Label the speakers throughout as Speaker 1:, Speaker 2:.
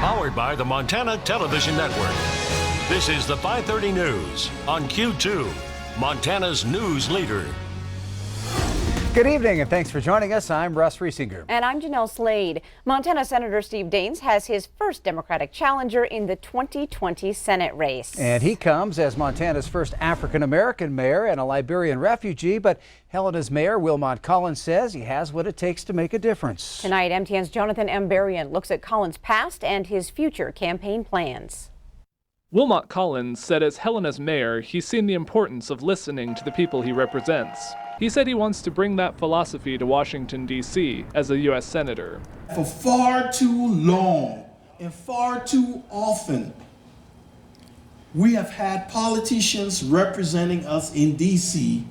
Speaker 1: Powered by the Montana Television Network. This is the 5:30 News on Q2, Montana's news leader.
Speaker 2: Good evening and thanks for joining us. I'm Russ Riesinger.
Speaker 3: And I'm Janelle Slade. Montana Senator Steve Daines has his first Democratic challenger in the 2020 Senate race.
Speaker 2: And he comes as Montana's first African-American mayor and a Liberian refugee, but Helena's mayor, Wilmot Collins, says he has what it takes to make a difference.
Speaker 3: Tonight, MTN's Jonathan M. Berrien looks at Collins' past and his future campaign plans.
Speaker 4: Wilmot Collins said as Helena's mayor, he's seen the importance of listening to the people he represents. He said he wants to bring that philosophy to Washington, D.C. as a U.S. Senator.
Speaker 5: For far too long and far too often, we have had politicians representing us in D.C.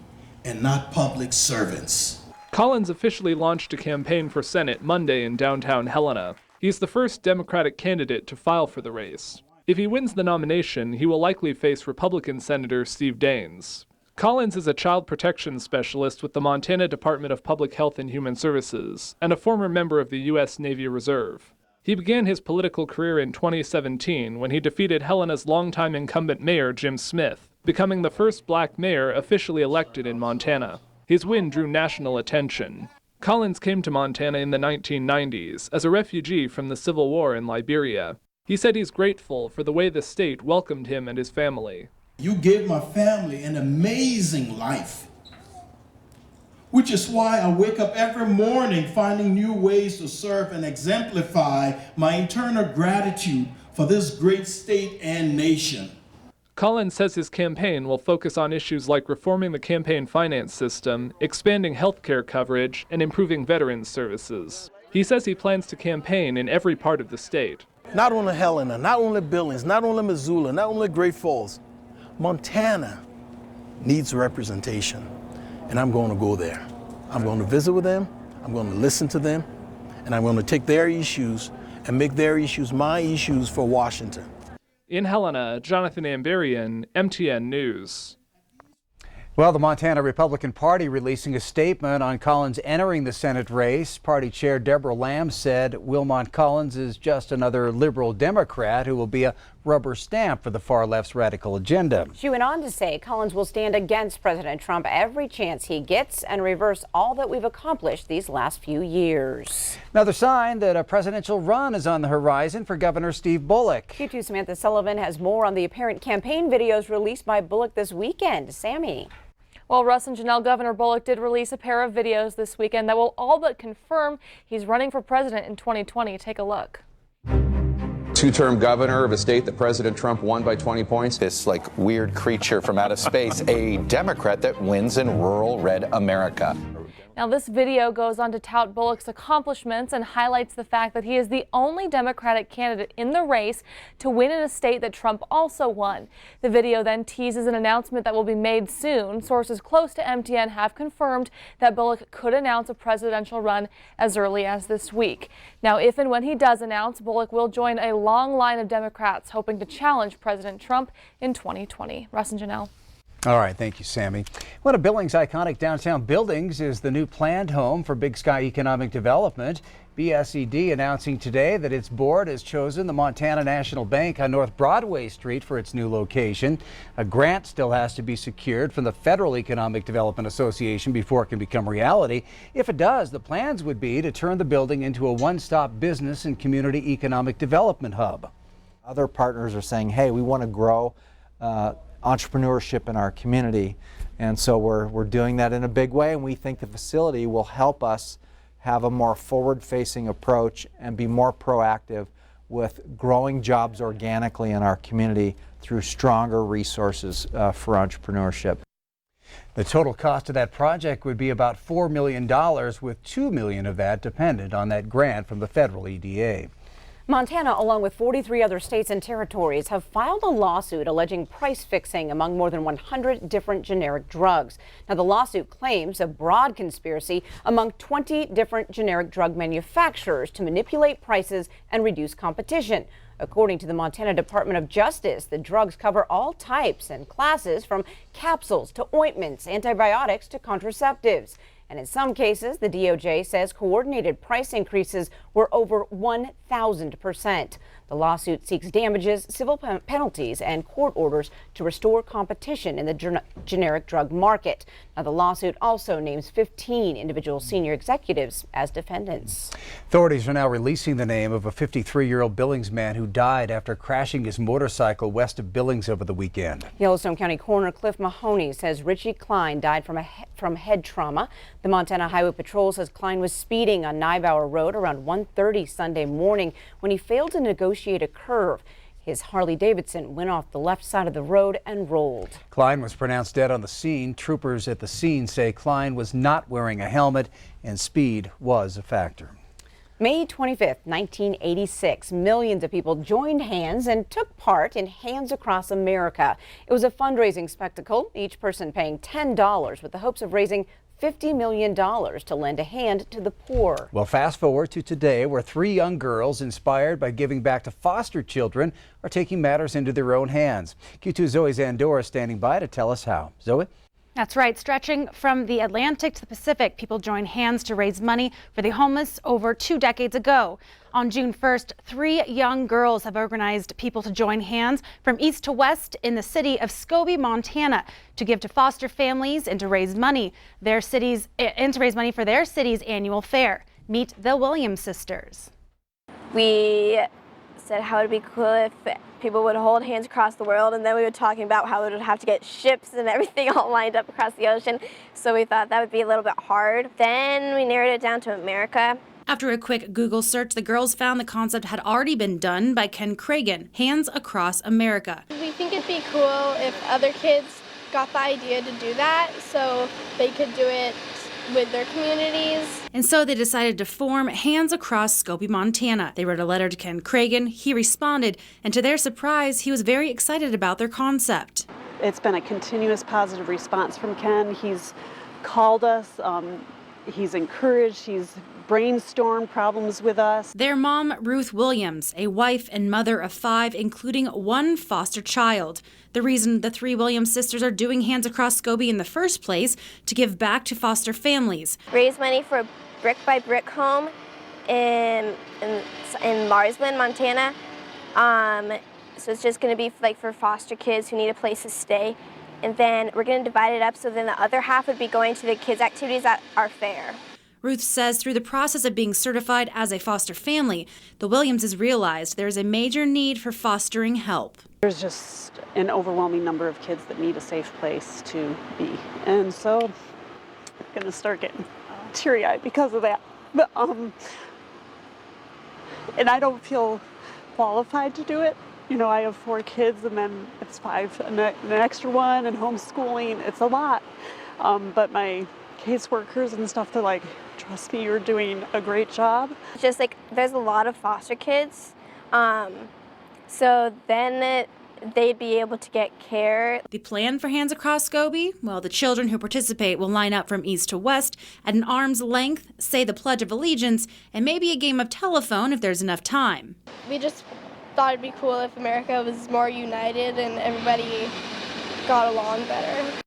Speaker 5: and not public servants.
Speaker 4: Collins officially launched a campaign for Senate Monday in downtown Helena. He's the first Democratic candidate to file for the race. If he wins the nomination, he will likely face Republican Senator Steve Daines. Collins is a child protection specialist with the Montana Department of Public Health and Human Services and a former member of the U.S. Navy Reserve. He began his political career in 2017 when he defeated Helena's longtime incumbent mayor, Jim Smith, becoming the first black mayor officially elected in Montana. His win drew national attention. Collins came to Montana in the 1990s as a refugee from the Civil War in Liberia. He said he's grateful for the way the state welcomed him and his family.
Speaker 5: You gave my family an amazing life, which is why I wake up every morning finding new ways to serve and exemplify my internal gratitude for this great state and nation.
Speaker 4: Collins says his campaign will focus on issues like reforming the campaign finance system, expanding health care coverage, and improving veterans services. He says he plans to campaign in every part of the state.
Speaker 5: Not only Helena, not only Billings, not only Missoula, not only Great Falls, Montana needs representation, and I'm going to go there. I'm going to visit with them, I'm going to listen to them, and I'm going to take their issues and make their issues my issues for Washington.
Speaker 4: In Helena, Jonathan M. Berrien, MTN News.
Speaker 2: Well, the Montana Republican Party releasing a statement on Collins entering the Senate race. Party Chair Deborah Lamb said Wilmot Collins is just another liberal Democrat who will be a rubber stamp for the far left's radical agenda.
Speaker 3: She went on to say Collins will stand against President Trump every chance he gets and reverse all that we've accomplished these last few years.
Speaker 2: Another sign that a presidential run is on the horizon for Governor Steve Bullock.
Speaker 3: Q2 Samantha Sullivan has more on the apparent campaign videos released by Bullock this weekend. Sammy.
Speaker 6: Well, Russ and Jeanelle, Governor Bullock did release a pair of videos this weekend that will all but confirm he's running for president in 2020. Take a look.
Speaker 7: Two-term governor of a state that President Trump won by 20 points.
Speaker 8: This like weird creature from outer space, a Democrat that wins in rural red America.
Speaker 6: Now, this video goes on to tout Bullock's accomplishments and highlights the fact that he is the only Democratic candidate in the race to win in a state that Trump also won. The video then teases an announcement that will be made soon. Sources close to MTN have confirmed that Bullock could announce a presidential run as early as this week. Now, if and when he does announce, Bullock will join a long line of Democrats hoping to challenge President Trump in 2020. Russ and Jeanelle.
Speaker 2: All right, thank you, Sammy. One of Billings' iconic downtown buildings is the new planned home for Big Sky Economic Development. BSED announcing today that its board has chosen the Montana National Bank on North Broadway Street for its new location. A grant still has to be secured from the Federal Economic Development Association before it can become reality. If it does, the plans would be to turn the building into a one-stop business and community economic development hub.
Speaker 9: Other partners are saying, hey, we want to grow entrepreneurship in our community, and so we're doing that in a big way, and we think the facility will help us have a more forward-facing approach and be more proactive with growing jobs organically in our community through stronger resources for entrepreneurship.
Speaker 2: The total cost of that project would be about $4 million, with $2 million of that dependent on that grant from the federal EDA.
Speaker 3: Montana, along with 43 other states and territories, have filed a lawsuit alleging price fixing among more than 100 different generic drugs. Now, the lawsuit claims a broad conspiracy among 20 different generic drug manufacturers to manipulate prices and reduce competition. According to the Montana Department of Justice, the drugs cover all types and classes from capsules to ointments, antibiotics to contraceptives. And in some cases, the DOJ says coordinated price increases were over 1,000%. The lawsuit seeks damages, civil penalties, and court orders to restore competition in the generic drug market. Now, the lawsuit also names 15 individual senior executives as defendants.
Speaker 2: Authorities are now releasing the name of a 53-year-old Billings man who died after crashing his motorcycle west of Billings over the weekend.
Speaker 3: Yellowstone County Coroner Cliff Mahoney says Richie Klein died from head trauma. The Montana Highway Patrol says Klein was speeding on Nybauer Road around 1:30 Sunday morning when he failed to negotiate a curve. His Harley-Davidson went off the left side of the road and rolled.
Speaker 2: Klein was pronounced dead on the scene. Troopers at the scene say Klein was not wearing a helmet and speed was a factor.
Speaker 3: May 25th, 1986, millions of people joined hands and took part in Hands Across America. It was a fundraising spectacle, each person paying $10 with the hopes of raising $50 million to lend a hand to the poor.
Speaker 2: Well, fast forward to today, where 3 young girls inspired by giving back to foster children are taking matters into their own hands. Q2's Zoe Zandora standing by to tell us how. Zoe?
Speaker 10: That's right. Stretching from the Atlantic to the Pacific, people joined hands to raise money for the homeless over 2 decades ago. On June 1st, 3 young girls have organized people to join hands from east to west in the city of Scobie, Montana, to give to foster families and to raise money for their city's annual fair. Meet the Williams sisters.
Speaker 11: We said how it'd be cool if people would hold hands across the world, and then we were talking about how we would have to get ships and everything all lined up across the ocean, so we thought that would be a little bit hard. Then we narrowed it down to America.
Speaker 10: After a quick Google search, the girls found the concept had already been done by Ken Cragen, Hands Across America.
Speaker 12: We think it'd be cool if other kids got the idea to do that so they could do it with their communities.
Speaker 10: And so they decided to form Hands Across Scobie, Montana. They wrote a letter to Ken Cragen. He responded, and to their surprise, he was very excited about their concept.
Speaker 13: It's been a continuous positive response from Ken. He's called us, he's encouraged, he's brainstormed problems with us.
Speaker 10: Their mom, Ruth Williams, a wife and mother of 5, including 1 foster child. The reason the 3 Williams sisters are doing Hands Across Scobie in the first place, to give back to foster families.
Speaker 11: Raise money for a brick-by-brick home in Marsland, Montana. So it's just going to be like for foster kids who need a place to stay. And then we're going to divide it up so then the other half would be going to the kids' activities at our fair.
Speaker 10: Ruth says through the process of being certified as a foster family, the Williamses realized there is a major need for fostering help.
Speaker 13: There's just an overwhelming number of kids that need a safe place to be. And so I'm going to start getting teary-eyed because of that. But, and I don't feel qualified to do it. You know, I have 4 kids and then it's 5, and an extra one, and homeschooling, it's a lot. But my caseworkers and stuff, they're like, trust me, you're doing a great job.
Speaker 11: Just like, there's a lot of foster kids, so then they'd be able to get care.
Speaker 10: The plan for Hands Across Scobie? Well, the children who participate will line up from east to west at an arm's length, say the Pledge of Allegiance, and maybe a game of telephone if there's enough time.
Speaker 12: We just thought it'd be cool if America was more united and everybody got along better.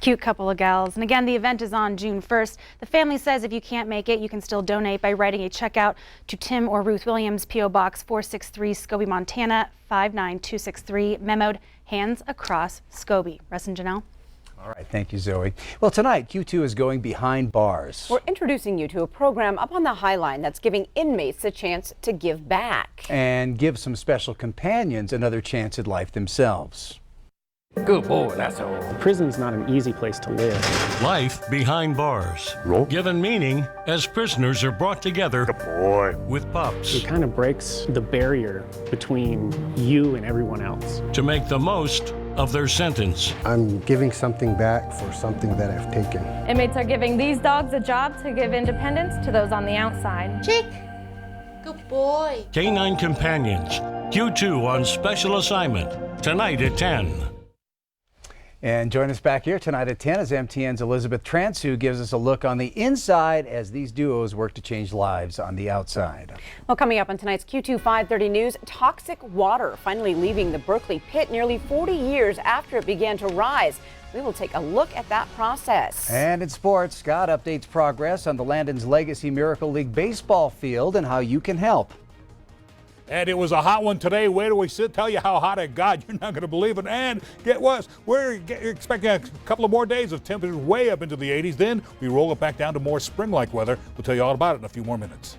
Speaker 10: Cute couple of gals. And again, the event is on June 1st. The family says if you can't make it, you can still donate by writing a check out to Tim or Ruth Williams, P.O. Box 463, Scobie, Montana 59263, memoed Hands Across Scobie. Russ and Jeanelle.
Speaker 2: All right, thank you, Zoe. Well, tonight, Q2 is going behind bars.
Speaker 3: We're introducing you to a program up on the High Line that's giving inmates a chance to give back.
Speaker 2: And give some special companions another chance at life themselves.
Speaker 14: Good boy, that's all. Prison's not an easy place to live.
Speaker 1: Life behind bars. Given meaning as prisoners are brought together with pups.
Speaker 14: It kind of breaks the barrier between you and everyone else.
Speaker 1: To make the most of their sentence.
Speaker 15: I'm giving something back for something that I've taken.
Speaker 6: Inmates are giving these dogs a job to give independence to those on the outside.
Speaker 16: Chick, good boy.
Speaker 1: Canine Companions, Q2 on special assignment, tonight at 10.
Speaker 2: And join us back here tonight at 10 is MTN's Elizabeth Trance, who gives us a look on the inside as these duos work to change lives on the outside.
Speaker 3: Well, coming up on tonight's Q2 530 News, toxic water finally leaving the Berkeley pit nearly 40 years after it began to rise. We will take a look at that process.
Speaker 2: And in sports, Scott updates progress on the Landon's Legacy Miracle League baseball field and how you can help.
Speaker 17: And it was a hot one today. Wait till we tell you how hot it got. You're not going to believe it. And get what? We're expecting a couple of more days of temperatures way up into the 80s. Then we roll it back down to more spring-like weather. We'll tell you all about it in a few more minutes.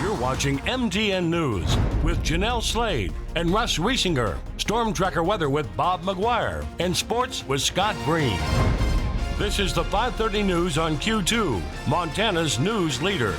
Speaker 1: You're watching MTN News with Jeanelle Slade and Russ Riesinger. Storm Tracker weather with Bob McGuire. And sports with Scott Green. This is the 5:30 News on Q2, Montana's news leader.